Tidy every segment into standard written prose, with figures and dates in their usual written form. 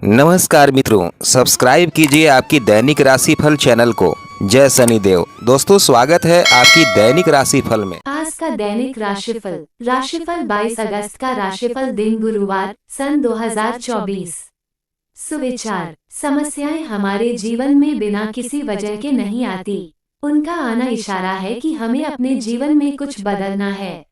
नमस्कार मित्रों, सब्सक्राइब कीजिए आपकी दैनिक राशिफल चैनल को। जय शनिदेव। दोस्तों, स्वागत है आपकी दैनिक राशिफल में। आज का दैनिक राशिफल 22 अगस्त का राशिफल, दिन गुरुवार, सन 2024। सुविचार: समस्याएं हमारे जीवन में बिना किसी वजह के नहीं आती। उनका आना इशारा है कि हमें अपने जीवन में कुछ बदलना है।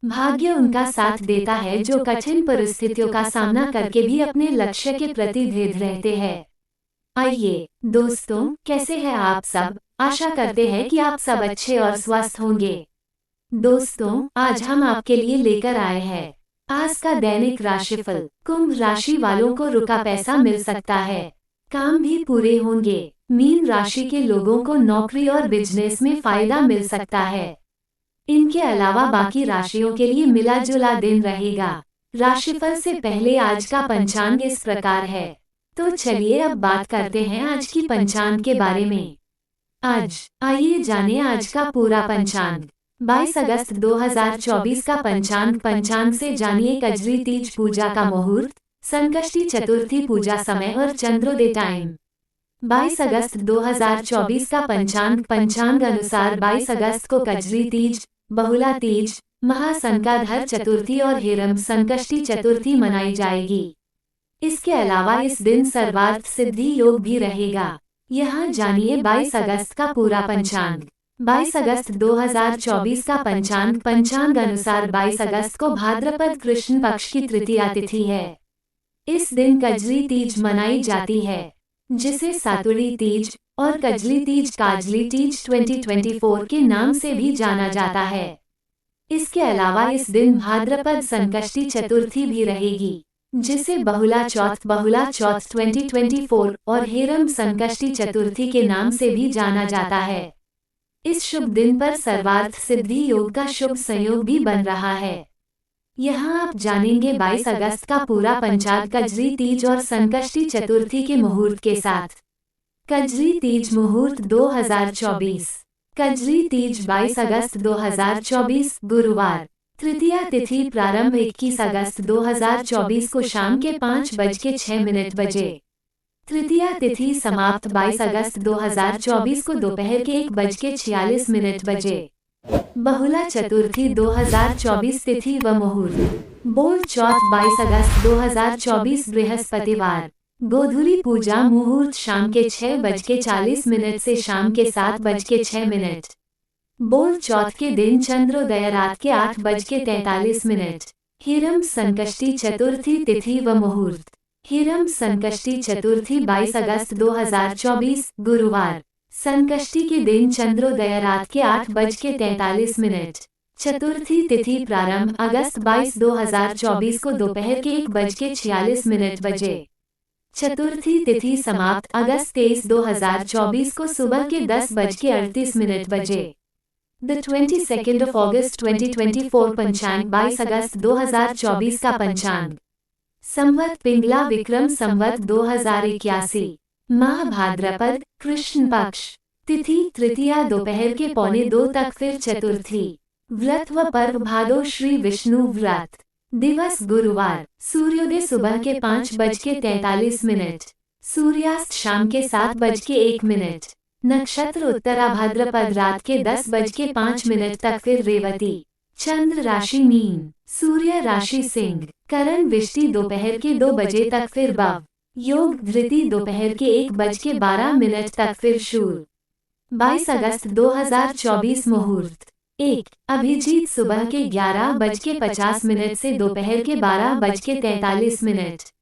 भाग्य उनका साथ देता है जो कठिन परिस्थितियों का सामना करके भी अपने लक्ष्य के प्रति दृढ़ रहते हैं। आइए दोस्तों, कैसे हैं आप सब? आशा करते हैं कि आप सब अच्छे और स्वस्थ होंगे। दोस्तों, आज हम आपके लिए लेकर आए हैं आज का दैनिक राशिफल। कुंभ राशि वालों को रुका पैसा मिल सकता है, काम भी पूरे होंगे। मीन राशि के लोगों को नौकरी और बिजनेस में फायदा मिल सकता है। इनके अलावा बाकी राशियों के लिए मिला जुला दिन रहेगा। राशिफल से पहले आज का पंचांग इस प्रकार है। तो चलिए अब बात करते हैं आज की पंचांग के बारे में। आज आइए जानें आज का पूरा पंचांग। 22 अगस्त 2024 का पंचांग से जानिए कजरी तीज पूजा का मुहूर्त, संकष्टी चतुर्थी पूजा समय और चंद्रोदय टाइम। 22 अगस्त 2024 का पंचांग अनुसार 22 अगस्त को कजरी तीज, बहुला तीज, महासंकाधर चतुर्थी और हेरम संकष्टी चतुर्थी मनाई जाएगी। इसके अलावा इस दिन सर्वार्थ सिद्धि योग भी रहेगा। यहाँ जानिए 22 अगस्त का पूरा पंचांग। 22 अगस्त 2024 का पंचांग अनुसार 22 अगस्त को भाद्रपद कृष्ण पक्ष की तृतीया तिथि है। इस दिन कजरी तीज मनाई जाती है, जिसे सातुड़ी तीज और कजली तीज, काजली तीज 2024 के नाम से भी जाना जाता है। इसके अलावा इस दिन भाद्रपद संकष्टी चतुर्थी भी रहेगी, जिसे बहुला चौथ 2024 और हेरम संकष्टी चतुर्थी के नाम से भी जाना जाता है। इस शुभ दिन पर सर्वार्थ सिद्धि योग का शुभ संयोग भी बन रहा है। यहाँ आप जानेंगे 22 अगस्त का पूरा पंचांग कजरी तीज और संकष्टी चतुर्थी के मुहूर्त के साथ। कजरी तीज मुहूर्त 2024। कजरी तीज 22 अगस्त 2024 गुरुवार। तृतीया तिथि प्रारंभ 21 अगस्त 2024 को शाम के 5:06 बजे। तृतीया तिथि समाप्त 22 अगस्त 2024 को दोपहर के 1:46 बजे। बहुला चतुर्थी 2024 तिथि व मुहूर्त। बोल चौथ 22 अगस्त 2024 बृहस्पतिवार। गोधूली पूजा मुहूर्त शाम के 6:40 से शाम के 7:06। बोल चौथ के दिन चंद्रोदय रात के 8:43। हिरम संकष्टी चतुर्थी तिथि व मुहूर्त। हिरम संकष्टी चतुर्थी 22 अगस्त 2024 गुरुवार। संकष्टी के दिन चंद्रोदय रात के 8:43। चतुर्थी तिथि प्रारंभ अगस्त 22 2024 को दोपहर के 1:46 बजे। चतुर्थी तिथि समाप्त अगस्त 23 2024 को सुबह के 10:38 बजे। द 22nd of August 2024 पंचांग 22 अगस्त 2024 का पंचांग। संवत पिंगला विक्रम संवत 2081। माह भाद्रपद कृष्ण पक्ष। तिथि तृतीया दोपहर के 1:45 तक, फिर चतुर्थी। व्रत व पर्व भादो श्री विष्णु व्रत। दिवस गुरुवार। सूर्योदय सुबह के 5:43। सूर्यास्त शाम के 7:01। नक्षत्र उत्तरा भाद्रपद रात के 10:05 तक, फिर रेवती। चंद्र राशि मीन। सूर्य राशि सिंह। करण विष्टि दोपहर के 2 बजे तक, फिर बव। योग धृति दोपहर के 1:12 तक, फिर शूल। 22 अगस्त 2024 मुहूर्त। 1 अभिजीत सुबह के 11:50 से दोपहर के 12:43।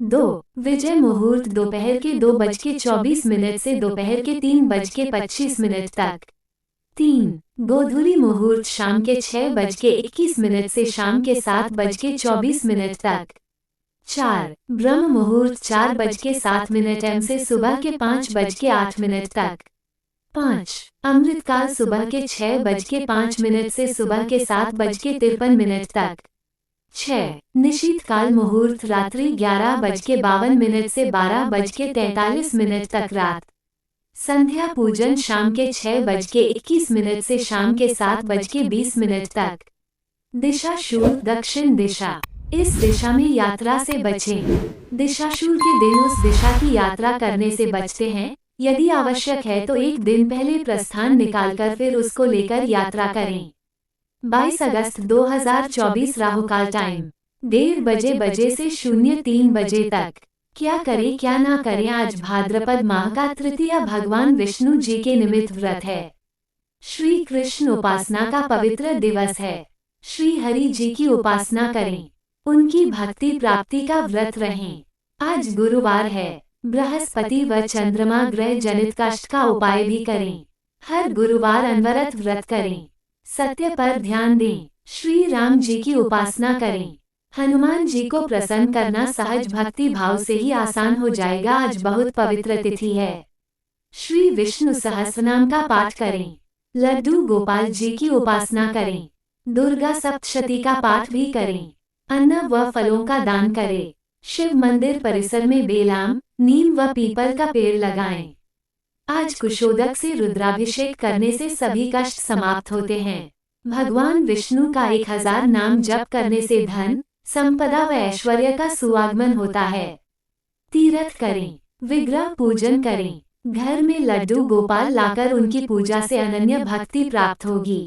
2 विजय मुहूर्त दोपहर के 2:24 से दोपहर के 3:25 तक। 3 गोधूली मुहूर्त शाम के 6:21 से शाम के 7:24 तक। 4 ब्रह्म मुहूर्त 4:07 एम से सुबह के 5:08 तक। 5 अमृतकाल सुबह के 6:05 से सुबह के 7:53 तक। 6 निशीतकाल मुहूर्त रात्रि 11:52 से 12:43 तक रात। संध्या पूजन शाम के 6:21 से शाम के 7:20 तक। दिशा शूल दक्षिण दिशा। इस दिशा में यात्रा से बचें। दिशाशूल के दिन उस दिशा की यात्रा करने से बचते हैं। यदि आवश्यक है तो एक दिन पहले प्रस्थान निकालकर फिर उसको लेकर यात्रा करें। 22 अगस्त 2024 राहुकाल टाइम 1:30 से 03 बजे तक। क्या करें क्या ना करें। आज भाद्रपद माह का तृतीया भगवान विष्णु जी के निमित्त व्रत है। श्री कृष्ण उपासना का पवित्र दिवस है। श्री हरि जी की उपासना करें, उनकी भक्ति प्राप्ति का व्रत रहें। आज गुरुवार है। बृहस्पति व चंद्रमा ग्रह जनित कष्ट का उपाय भी करें। हर गुरुवार अनवरत व्रत करें। सत्य पर ध्यान दें। श्री राम जी की उपासना करें। हनुमान जी को प्रसन्न करना सहज भक्ति भाव से ही आसान हो जाएगा। आज बहुत पवित्र तिथि है। श्री विष्णु सहस्रनाम का पाठ करें। लड्डू गोपाल जी की उपासना करें। दुर्गा सप्तशती का पाठ भी करें। अन्न व फलों का दान करें। शिव मंदिर परिसर में बेलाम, नीम व पीपल का पेड़ लगाएं। आज कुशोदक से रुद्राभिषेक करने से सभी कष्ट समाप्त होते हैं। भगवान विष्णु का 1000 नाम जप करने से धन, संपदा व ऐश्वर्य का सुआगमन होता है। तीर्थ करें, विग्रह पूजन करें। घर में लड्डू गोपाल लाकर उनकी पूजा से अनन्य भक्ति प्राप्त होगी।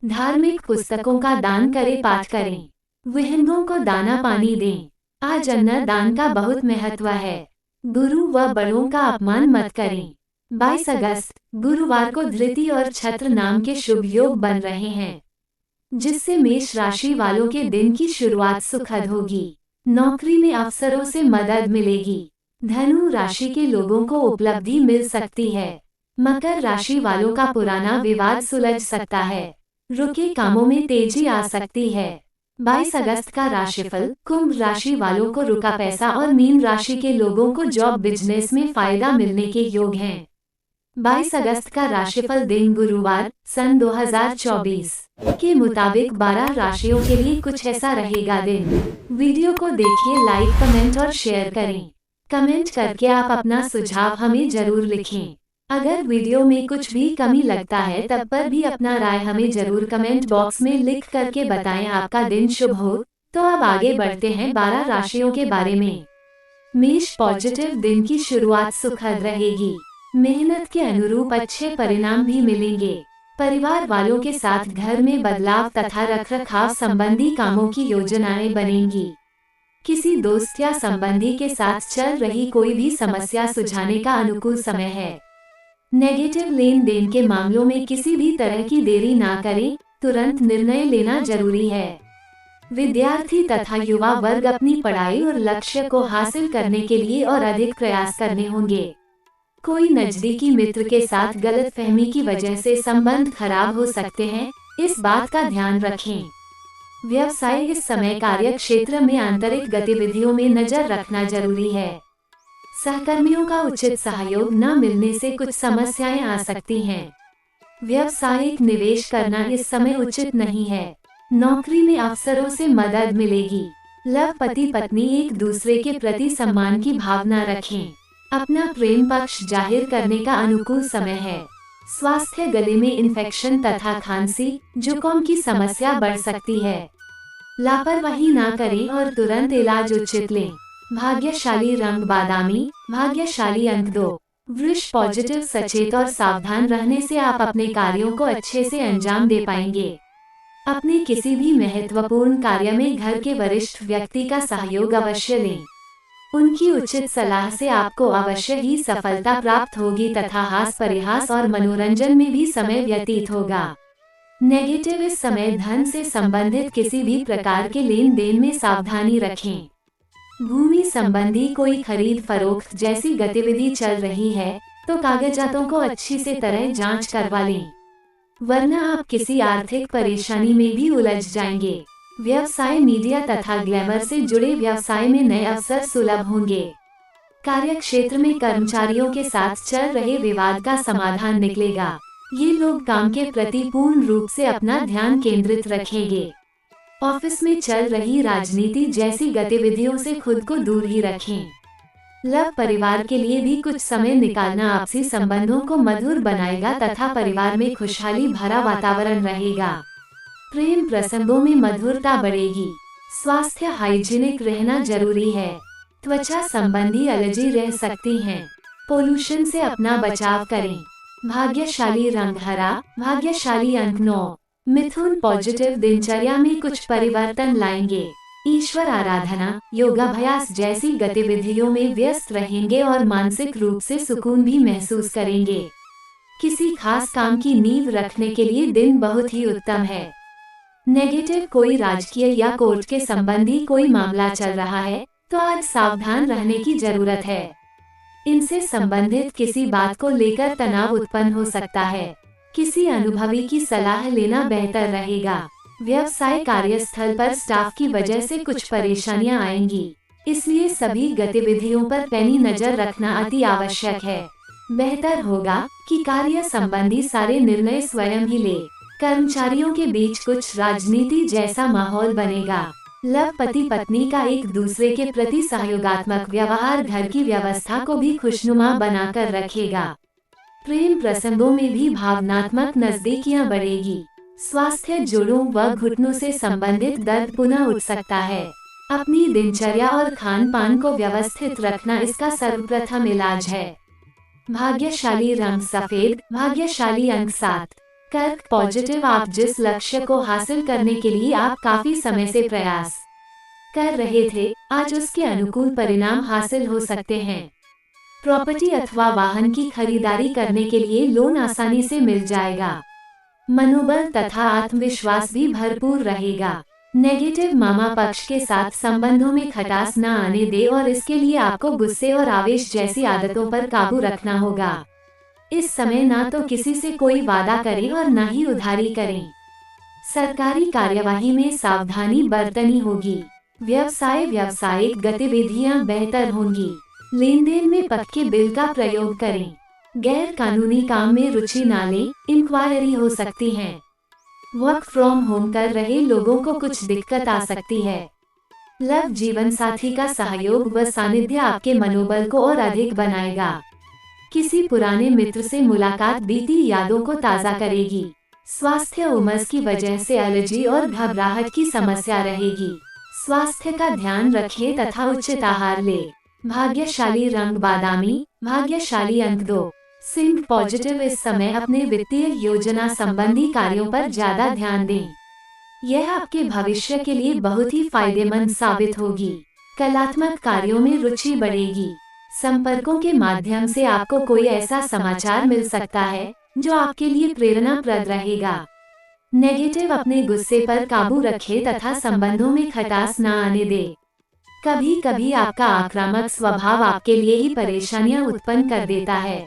धार्मिक पुस्तकों का दान करें, पाठ करें। विहंगों को दाना पानी दें। आज अन्न दान का बहुत महत्व है। गुरु व बड़ों का अपमान मत करें। 22 अगस्त गुरुवार को धृति और छत्र नाम के शुभ योग बन रहे हैं, जिससे मेष राशि वालों के दिन की शुरुआत सुखद होगी। नौकरी में अफसरों से मदद मिलेगी। धनु राशि के लोगों को उपलब्धि मिल सकती है। मकर राशि वालों का पुराना विवाद सुलझ सकता है। रुके कामों में तेजी आ सकती है। 22 अगस्त का राशिफल। कुंभ राशि वालों को रुका पैसा और मीन राशि के लोगों को जॉब बिजनेस में फायदा मिलने के योग हैं। 22 अगस्त का राशिफल दिन गुरुवार सन 2024 के मुताबिक 12 राशियों के लिए कुछ ऐसा रहेगा दिन। वीडियो को देखिए, लाइक, कमेंट और शेयर करें। कमेंट करके आप अपना सुझाव हमें जरूर लिखें। अगर वीडियो में कुछ भी कमी लगता है तब पर भी अपना राय हमें जरूर कमेंट बॉक्स में लिख करके बताएं। आपका दिन शुभ हो। तो अब आगे बढ़ते हैं 12 राशियों के बारे में। मेष, पॉजिटिव दिन की शुरुआत सुखद रहेगी। मेहनत के अनुरूप अच्छे परिणाम भी मिलेंगे। परिवार वालों के साथ घर में बदलाव तथा रखरखाव संबंधी कामों की योजनाएं बनेंगी। किसी दोस्त या संबंधी के साथ चल रही कोई भी समस्या सुलझाने का अनुकूल समय है। नेगेटिव लेन देन के मामलों में किसी भी तरह की देरी ना करें, तुरंत निर्णय लेना जरूरी है। विद्यार्थी तथा युवा वर्ग अपनी पढ़ाई और लक्ष्य को हासिल करने के लिए और अधिक प्रयास करने होंगे। कोई नजदीकी मित्र के साथ गलतफहमी की वजह से संबंध खराब हो सकते हैं, इस बात का ध्यान रखें। व्यवसाय, इस समय कार्य क्षेत्र में आंतरिक गतिविधियों में नजर रखना जरूरी है। सहकर्मियों का उचित सहयोग न मिलने से कुछ समस्याएं आ सकती हैं। व्यावसायिक निवेश करना इस समय उचित नहीं है। नौकरी में अफसरों से मदद मिलेगी। लव, पति पत्नी एक दूसरे के प्रति सम्मान की भावना रखें। अपना प्रेम पक्ष जाहिर करने का अनुकूल समय है। स्वास्थ्य, गले में इन्फेक्शन तथा खांसी, जुकाम की समस्या बढ़ सकती है। लापरवाही ना करें और तुरंत इलाज उचित लें। भाग्यशाली रंग बादामी, भाग्यशाली अंक 2। वृष, पॉजिटिव, सचेत और सावधान रहने से आप अपने कार्यों को अच्छे से अंजाम दे पाएंगे। अपने किसी भी महत्वपूर्ण कार्य में घर के वरिष्ठ व्यक्ति का सहयोग अवश्य लें। उनकी उचित सलाह से आपको अवश्य ही सफलता प्राप्त होगी तथा हास परिहास और मनोरंजन में भी समय व्यतीत होगा। नेगेटिव, इस समय धन से संबंधित किसी भी प्रकार के लेन देन में सावधानी रखें। भूमि संबंधी कोई खरीद फरोख्त जैसी गतिविधि चल रही है तो कागजातों को अच्छी से तरह जांच करवा लें, वरना आप किसी आर्थिक परेशानी में भी उलझ जाएंगे। व्यवसाय, मीडिया तथा ग्लैमर से जुड़े व्यवसाय में नए अवसर सुलभ होंगे। कार्य क्षेत्र में कर्मचारियों के साथ चल रहे विवाद का समाधान निकलेगा। ये लोग काम के प्रति पूर्ण रूप से अपना ध्यान केंद्रित रखेंगे। ऑफिस में चल रही राजनीति जैसी गतिविधियों से खुद को दूर ही रखें। लव, परिवार के लिए भी कुछ समय निकालना आपसी संबंधों को मधुर बनाएगा तथा परिवार में खुशहाली भरा वातावरण रहेगा। प्रेम प्रसंगों में मधुरता बढ़ेगी। स्वास्थ्य हाइजीनिक रहना जरूरी है। त्वचा संबंधी एलर्जी रह सकती हैं। पोल्यूशन से अपना बचाव करें। भाग्यशाली रंग हरा, भाग्यशाली अंक 9। मिथुन पॉजिटिव दिनचर्या में कुछ परिवर्तन लाएंगे। ईश्वर आराधना, योगाभ्यास जैसी गतिविधियों में व्यस्त रहेंगे और मानसिक रूप से सुकून भी महसूस करेंगे। किसी खास काम की नींव रखने के लिए दिन बहुत ही उत्तम है। नेगेटिव कोई राजकीय या कोर्ट के संबंधी कोई मामला चल रहा है तो आज सावधान रहने की जरूरत है। इनसे संबंधित किसी बात को लेकर तनाव उत्पन्न हो सकता है। किसी अनुभवी की सलाह लेना बेहतर रहेगा। व्यवसाय कार्यस्थल पर स्टाफ की वजह से कुछ परेशानियां आएंगी, इसलिए सभी गतिविधियों पर पैनी नजर रखना अति आवश्यक है। बेहतर होगा कि कार्य संबंधी सारे निर्णय स्वयं ही ले। कर्मचारियों के बीच कुछ राजनीति जैसा माहौल बनेगा। लव पति पत्नी का एक दूसरे के प्रति सहयोगात्मक व्यवहार घर की व्यवस्था को भी खुशनुमा बनाकर रखेगा। प्रेम प्रसंगों में भी भावनात्मक नजदीकियां बढ़ेगी। स्वास्थ्य जोड़ों व घुटनों से संबंधित दर्द पुनः उठ सकता है। अपनी दिनचर्या और खान पान को व्यवस्थित रखना इसका सर्वप्रथम इलाज है। भाग्यशाली रंग सफेद, भाग्यशाली अंक 7। कर्क पॉजिटिव, आप जिस लक्ष्य को हासिल करने के लिए आप काफी समय से प्रयास कर रहे थे, आज उसके अनुकूल परिणाम हासिल हो सकते हैं। प्रॉपर्टी अथवा वाहन की खरीदारी करने के लिए लोन आसानी से मिल जाएगा। मनोबल तथा आत्मविश्वास भी भरपूर रहेगा। नेगेटिव मामा पक्ष के साथ संबंधों में खटास न आने दे और इसके लिए आपको गुस्से और आवेश जैसी आदतों पर काबू रखना होगा। इस समय ना तो किसी से कोई वादा करें और न ही उधारी करें। सरकारी कार्यवाही में सावधानी बरतनी होगी। व्यावसायिक गतिविधियां बेहतर होंगी। लेन देन में पक्के बिल का प्रयोग करें। गैर कानूनी काम में रुचि न लें, इंक्वायरी हो सकती है। वर्क फ्रॉम होम कर रहे लोगों को कुछ दिक्कत आ सकती है। लव जीवन साथी का सहयोग व सानिध्य आपके मनोबल को और अधिक बनाएगा। किसी पुराने मित्र से मुलाकात बीती यादों को ताज़ा करेगी। स्वास्थ्य उमस की वजह से एलर्जी और घबराहट की समस्या रहेगी। स्वास्थ्य का ध्यान रखें तथा उचित आहार ले। भाग्यशाली रंग बादामी, भाग्यशाली अंक 2। सिंह पॉजिटिव, इस समय अपने वित्तीय योजना संबंधी कार्यों पर ज्यादा ध्यान दें। यह आपके भविष्य के लिए बहुत ही फायदेमंद साबित होगी। कलात्मक कार्यों में रुचि बढ़ेगी। संपर्कों के माध्यम से आपको कोई ऐसा समाचार मिल सकता है जो आपके लिए प्रेरणाप्रद रहेगा। नेगेटिव, अपने गुस्से पर काबू रखें तथा संबंधों में खटास न आने दे। कभी कभी आपका आक्रामक स्वभाव आपके लिए ही परेशानियां उत्पन्न कर देता है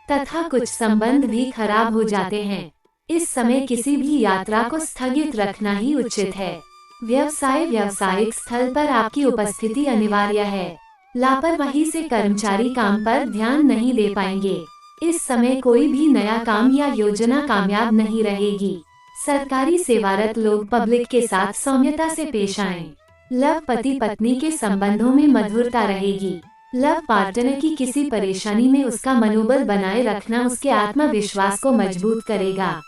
तथा कुछ संबंध भी खराब हो जाते हैं। इस समय किसी भी यात्रा को स्थगित रखना ही उचित है। व्यावसायिक स्थल पर आपकी उपस्थिति अनिवार्य है। लापरवाही से कर्मचारी काम पर ध्यान नहीं दे पाएंगे। इस समय कोई भी नया काम या योजना कामयाब नहीं रहेगी। सरकारी सेवारत लोग पब्लिक के साथ सौम्यता से पेश आएं। लव पति पत्नी के संबंधों में मधुरता रहेगी। लव पार्टनर की किसी परेशानी में उसका मनोबल बनाए रखना उसके आत्मविश्वास को मजबूत करेगा।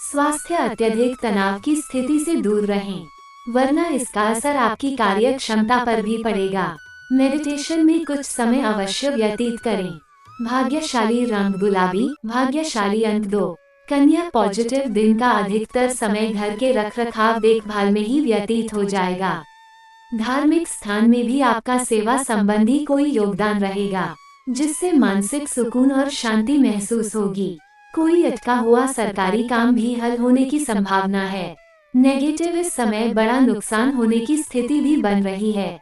स्वास्थ्य, अत्यधिक तनाव की स्थिति से दूर रहें, वरना इसका असर आपकी कार्य क्षमता पर भी पड़ेगा। मेडिटेशन में कुछ समय अवश्य व्यतीत करें। भाग्यशाली रंग गुलाबी, भाग्यशाली अंक 2। कन्या पॉजिटिव, दिन का अधिकतर समय घर के रखरखाव देखभाल में ही व्यतीत हो जाएगा। धार्मिक स्थान में भी आपका सेवा संबंधी कोई योगदान रहेगा, जिससे मानसिक सुकून और शांति महसूस होगी। कोई अटका हुआ सरकारी काम भी हल होने की संभावना है। नेगेटिव, इस समय बड़ा नुकसान होने की स्थिति भी बन रही है,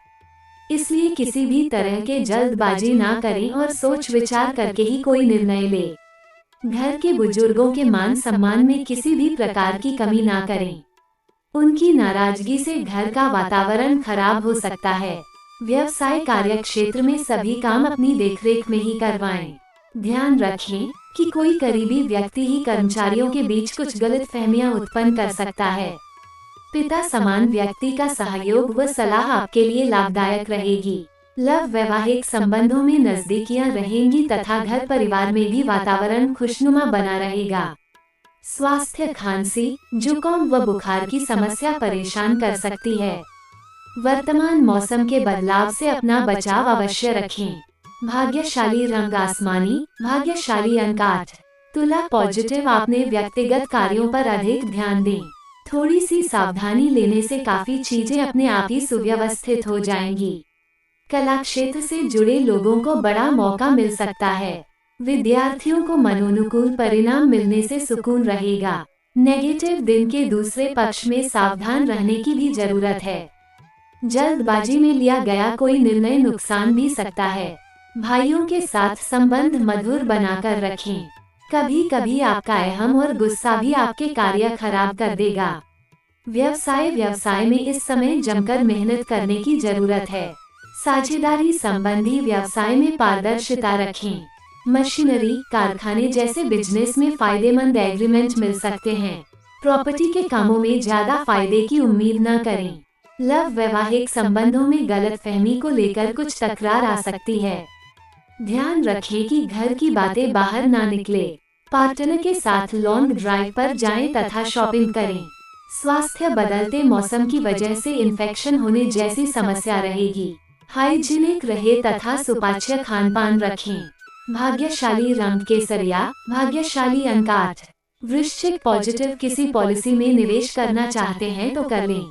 इसलिए किसी भी तरह के जल्दबाजी ना करें और सोच विचार करके ही कोई निर्णय ले। घर के बुजुर्गों के मान सम्मान में किसी भी प्रकार की कमी ना करें। उनकी नाराजगी से घर का वातावरण खराब हो सकता है। व्यवसाय कार्य क्षेत्र में सभी काम अपनी देखरेख में ही करवाएं। ध्यान रखें कि कोई करीबी व्यक्ति ही कर्मचारियों के बीच कुछ गलतफहमियां उत्पन्न कर सकता है। पिता समान व्यक्ति का सहयोग व सलाह आपके लिए लाभदायक रहेगी। लव, वैवाहिक संबंधों में नजदीकियां रहेंगी तथा घर परिवार में भी वातावरण खुशनुमा बना रहेगा। स्वास्थ्य, खांसी, जुकाम व बुखार की समस्या परेशान कर सकती है। वर्तमान मौसम के बदलाव से अपना बचाव अवश्य रखें। भाग्यशाली रंग आसमानी, भाग्यशाली अंक 8। तुला पॉजिटिव, आपने व्यक्तिगत कार्यों पर अधिक ध्यान दें। थोड़ी सी सावधानी लेने से काफी चीजें अपने आप ही सुव्यवस्थित हो जाएंगी। कला क्षेत्र से जुड़े लोगों को बड़ा मौका मिल सकता है। विद्यार्थियों को मनोनुकूल परिणाम मिलने से सुकून रहेगा। नेगेटिव दिन के दूसरे पक्ष में सावधान रहने की भी जरूरत है। जल्दबाजी में लिया गया कोई निर्णय नुकसान भी सकता है। भाइयों के साथ संबंध मधुर बनाकर रखें। कभी कभी आपका अहम और गुस्सा भी आपके कार्य खराब कर देगा। व्यवसाय में इस समय जमकर मेहनत करने की जरूरत है। साझेदारी संबंधी व्यवसाय में पारदर्शिता रखें। मशीनरी, कारखाने जैसे बिजनेस में फायदेमंद एग्रीमेंट मिल सकते हैं। प्रॉपर्टी के कामों में ज्यादा फायदे की उम्मीद न करें। लव, वैवाहिक संबंधों में गलतफहमी को लेकर कुछ तकरार आ सकती है। ध्यान रखें कि घर की बातें बाहर ना निकले। पार्टनर के साथ लॉन्ग ड्राइव पर जाएं तथा शॉपिंग करें। स्वास्थ्य, बदलते मौसम की वजह से इन्फेक्शन होने जैसी समस्या रहेगी। हाइजीनिक रहे तथा सुपाच्य खान पान रखें। भाग्यशाली रंग केसरिया, भाग्यशाली अंक 8। वृश्चिक पॉजिटिव, किसी पॉलिसी में निवेश करना चाहते हैं तो कर लें।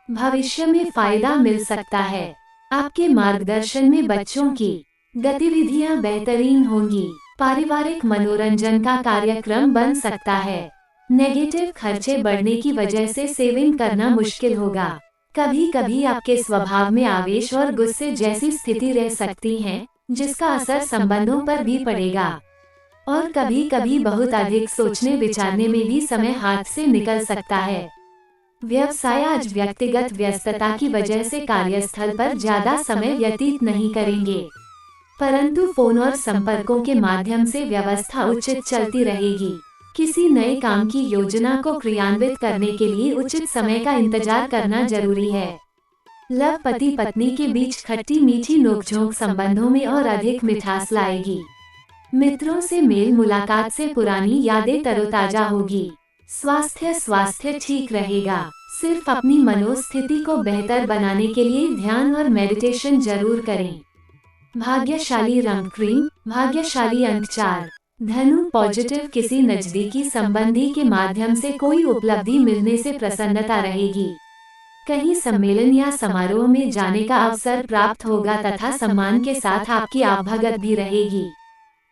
भविष्य में फायदा मिल सकता है। आपके मार्गदर्शन में बच्चों की गतिविधियां बेहतरीन होंगी। पारिवारिक मनोरंजन का कार्यक्रम बन सकता है। नेगेटिव, खर्चे बढ़ने की वजह से सेविंग करना मुश्किल होगा। कभी कभी आपके स्वभाव में आवेश और गुस्से जैसी स्थिति रह सकती है, जिसका असर संबंधों पर भी पड़ेगा। और कभी कभी बहुत अधिक सोचने विचारने में भी समय हाथ से निकल सकता है। व्यवसाय, आज व्यक्तिगत व्यस्तता की वजह से कार्यस्थल पर ज्यादा समय व्यतीत नहीं करेंगे, परंतु फोन और संपर्कों के माध्यम से व्यवस्था उचित चलती रहेगी। किसी नए काम की योजना को क्रियान्वित करने के लिए उचित समय का इंतजार करना जरूरी है। लव, पति पत्नी के बीच खट्टी मीठी नोकझोंक संबंधों में और अधिक मिठास लाएगी। मित्रों से मेल मुलाकात से पुरानी यादें तरोताजा होगी। स्वास्थ्य ठीक रहेगा। सिर्फ अपनी मनोस्थिति को बेहतर बनाने के लिए ध्यान और मेडिटेशन जरूर करें। भाग्यशाली रंग क्रीम, भाग्यशाली अंक 4। धनु पॉजिटिव, किसी नजदीकी संबंधी के माध्यम से कोई उपलब्धि मिलने से प्रसन्नता रहेगी। कहीं सम्मेलन या समारोह में जाने का अवसर प्राप्त होगा तथा सम्मान के साथ आपकी आवभगत भी रहेगी।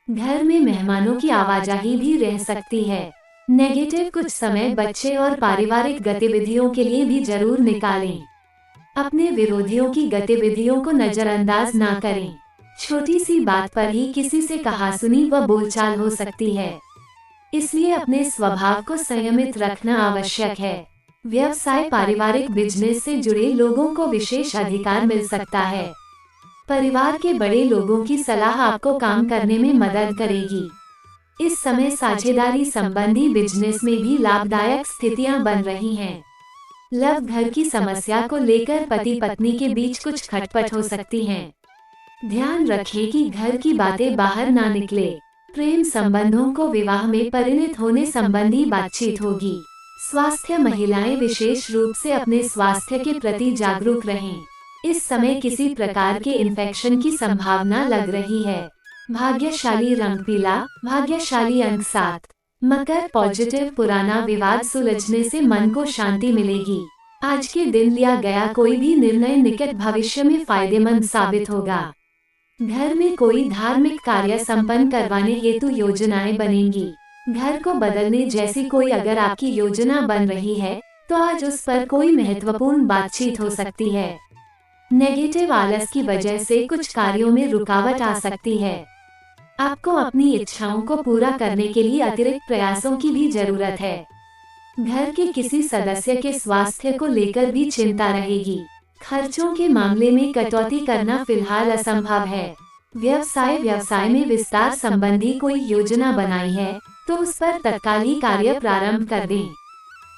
घर में मेहमानों की आवाजाही भी रह सकती है। नेगेटिव, कुछ समय बच्चे और पारिवारिक गतिविधियों के लिए भी जरूर निकालें। अपने विरोधियों की गतिविधियों को नजरअंदाज ना करें। छोटी सी बात पर ही किसी से कहासुनी व बोलचाल हो सकती है, इसलिए अपने स्वभाव को संयमित रखना आवश्यक है। व्यवसाय, पारिवारिक बिजनेस से जुड़े लोगों को विशेष अधिकार मिल सकता है। परिवार के बड़े लोगों की सलाह आपको काम करने में मदद करेगी। इस समय साझेदारी संबंधी बिजनेस में भी लाभदायक स्थितियां बन रही हैं। लव, घर की समस्या को लेकर पति पत्नी के बीच कुछ खटपट हो सकती हैं। ध्यान रखें कि घर की बातें बाहर ना निकले। प्रेम संबंधों को विवाह में परिणत होने संबंधी बातचीत होगी। स्वास्थ्य, महिलाएं विशेष रूप से अपने स्वास्थ्य के प्रति जागरूक रहें। इस समय किसी प्रकार के इन्फेक्शन की संभावना लग रही है। भाग्यशाली रंग पीला, भाग्यशाली अंक 7। मकर पॉजिटिव, पुराना विवाद सुलझने से मन को शांति मिलेगी। आज के दिन लिया गया कोई भी निर्णय निकट भविष्य में फायदेमंद साबित होगा। घर में कोई धार्मिक कार्य संपन्न करवाने हेतु योजनाएं बनेंगी। घर को बदलने जैसी कोई अगर आपकी योजना बन रही है तो आज उस पर कोई महत्वपूर्ण बातचीत हो सकती है। नेगेटिव, आलस की वजह से कुछ कार्यों में रुकावट आ सकती है। आपको अपनी इच्छाओं को पूरा करने के लिए अतिरिक्त प्रयासों की भी जरूरत है। घर के किसी सदस्य के स्वास्थ्य को लेकर भी चिंता रहेगी। खर्चों के मामले में कटौती करना फिलहाल असंभव है। व्यवसाय में विस्तार संबंधी कोई योजना बनाई है तो उस पर तत्कालीन कार्य प्रारंभ कर दें।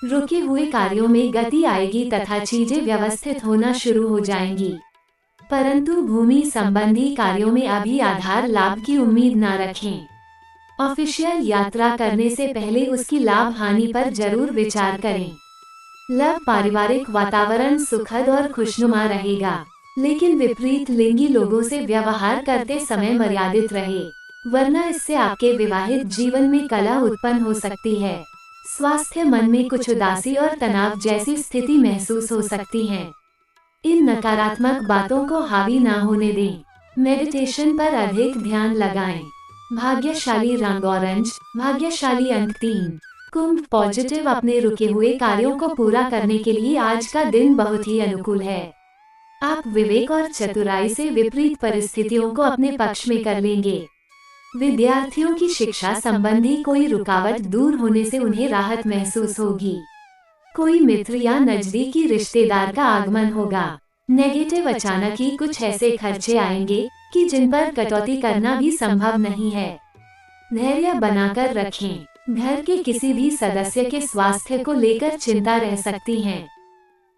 रुके हुए कार्यों में गति आएगी तथा चीजें व्यवस्थित होना शुरू हो जाएंगी, परंतु भूमि संबंधी कार्यों में अभी आधार लाभ की उम्मीद न रखें। ऑफिशियल यात्रा करने से पहले उसकी लाभ हानि पर जरूर विचार करें। लव पारिवारिक वातावरण सुखद और खुशनुमा रहेगा, लेकिन विपरीत लिंगी लोगों से व्यवहार करते समय मर्यादित रहे, वरना इससे आपके विवाहित जीवन में कलह उत्पन्न हो सकती है। स्वास्थ्य, मन में कुछ उदासी और तनाव जैसी स्थिति महसूस हो सकती है। इन नकारात्मक बातों को हावी ना होने दें। मेडिटेशन पर अधिक ध्यान लगाएं। भाग्यशाली रंग ऑरेंज, भाग्यशाली अंक 3। कुंभ, पॉजिटिव, अपने रुके हुए कार्यों को पूरा करने के लिए आज का दिन बहुत ही अनुकूल है। आप विवेक और चतुराई से विपरीत परिस्थितियों को अपने पक्ष में कर लेंगे। विद्यार्थियों की शिक्षा संबंधी कोई रुकावट दूर होने से उन्हें राहत महसूस होगी। कोई मित्र या नजदीकी रिश्तेदार का आगमन होगा। नेगेटिव, अचानक ही कुछ ऐसे खर्चे आएंगे कि जिन पर कटौती करना भी संभव नहीं है। धैर्य बनाकर रखें। घर के किसी भी सदस्य के स्वास्थ्य को लेकर चिंता रह सकती है।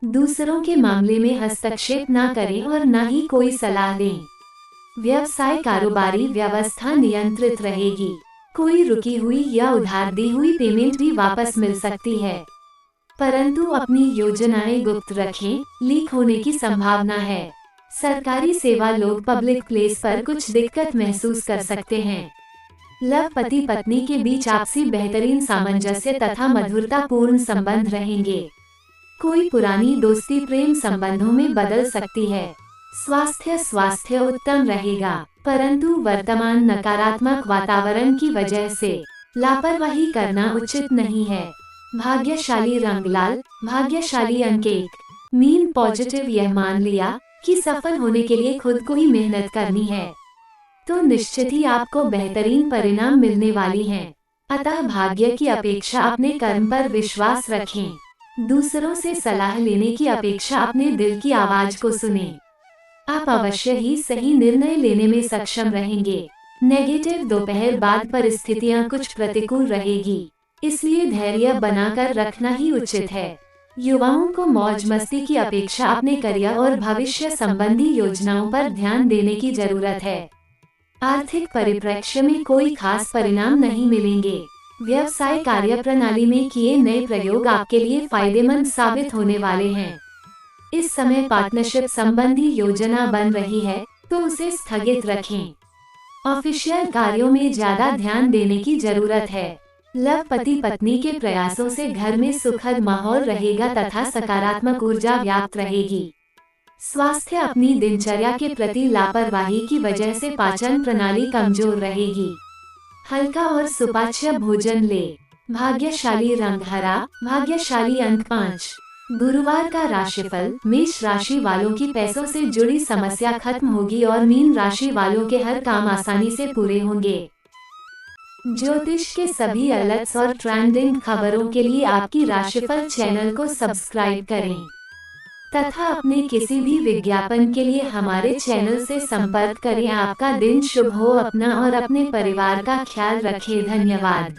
दूसरों के मामले में हस्तक्षेप ना करें और न ही कोई सलाह दें। व्यवसाय, कारोबारी व्यवस्था नियंत्रित रहेगी। कोई रुकी हुई या उधार दी हुई पेमेंट भी वापस मिल सकती है, परंतु अपनी योजनाएं गुप्त रखें, लीक होने की संभावना है। सरकारी सेवा, लोग पब्लिक प्लेस पर कुछ दिक्कत महसूस कर सकते हैं। लव, पति पत्नी के बीच आपसी बेहतरीन सामंजस्य तथा मधुरतापूर्ण संबंध रहेंगे। कोई पुरानी दोस्ती प्रेम संबंधों में बदल सकती है। स्वास्थ्य उत्तम रहेगा, परंतु वर्तमान नकारात्मक वातावरण की वजह से लापरवाही करना उचित नहीं है। भाग्यशाली रंग लाल, भाग्यशाली अंक 1। मीन, पॉजिटिव, यह मान लिया कि सफल होने के लिए खुद को ही मेहनत करनी है, तो निश्चित ही आपको बेहतरीन परिणाम मिलने वाली हैं। अतः भाग्य की अपेक्षा अपने कर्म पर विश्वास रखें। दूसरों से सलाह लेने की अपेक्षा अपने दिल की आवाज को सुनें। आप अवश्य ही सही निर्णय लेने में सक्षम रहेंगे। नेगेटिव, दोपहर बाद परिस्थितियां कुछ प्रतिकूल रहेगी, इसलिए धैर्य बनाकर रखना ही उचित है। युवाओं को मौज मस्ती की अपेक्षा अपने करियर और भविष्य संबंधी योजनाओं पर ध्यान देने की जरूरत है। आर्थिक परिप्रेक्ष्य में कोई खास परिणाम नहीं मिलेंगे। व्यवसाय, कार्य प्रणाली में किए नए प्रयोग आपके लिए फायदेमंद साबित होने वाले हैं। इस समय पार्टनरशिप संबंधी योजना बन रही है तो उसे स्थगित रखें। ऑफिशियल कार्यों में ज्यादा ध्यान देने की जरूरत है। लव, पति पत्नी के प्रयासों से घर में सुखद माहौल रहेगा तथा सकारात्मक ऊर्जा व्याप्त रहेगी। स्वास्थ्य, अपनी दिनचर्या के प्रति लापरवाही की वजह से पाचन प्रणाली कमजोर रहेगी। हल्का और सुपाच्य भोजन ले। भाग्यशाली रंग हरा, भाग्यशाली अंक 5। गुरुवार का राशिफल, मेष राशि वालों की पैसों से जुड़ी समस्या खत्म होगी और मीन राशि वालों के हर काम आसानी से पूरे होंगे। ज्योतिष के सभी अलर्ट्स और ट्रेंडिंग खबरों के लिए आपकी राशिफल चैनल को सब्सक्राइब करें तथा अपने किसी भी विज्ञापन के लिए हमारे चैनल से संपर्क करें। आपका दिन शुभ हो। अपना और अपने परिवार का ख्याल रखें। धन्यवाद।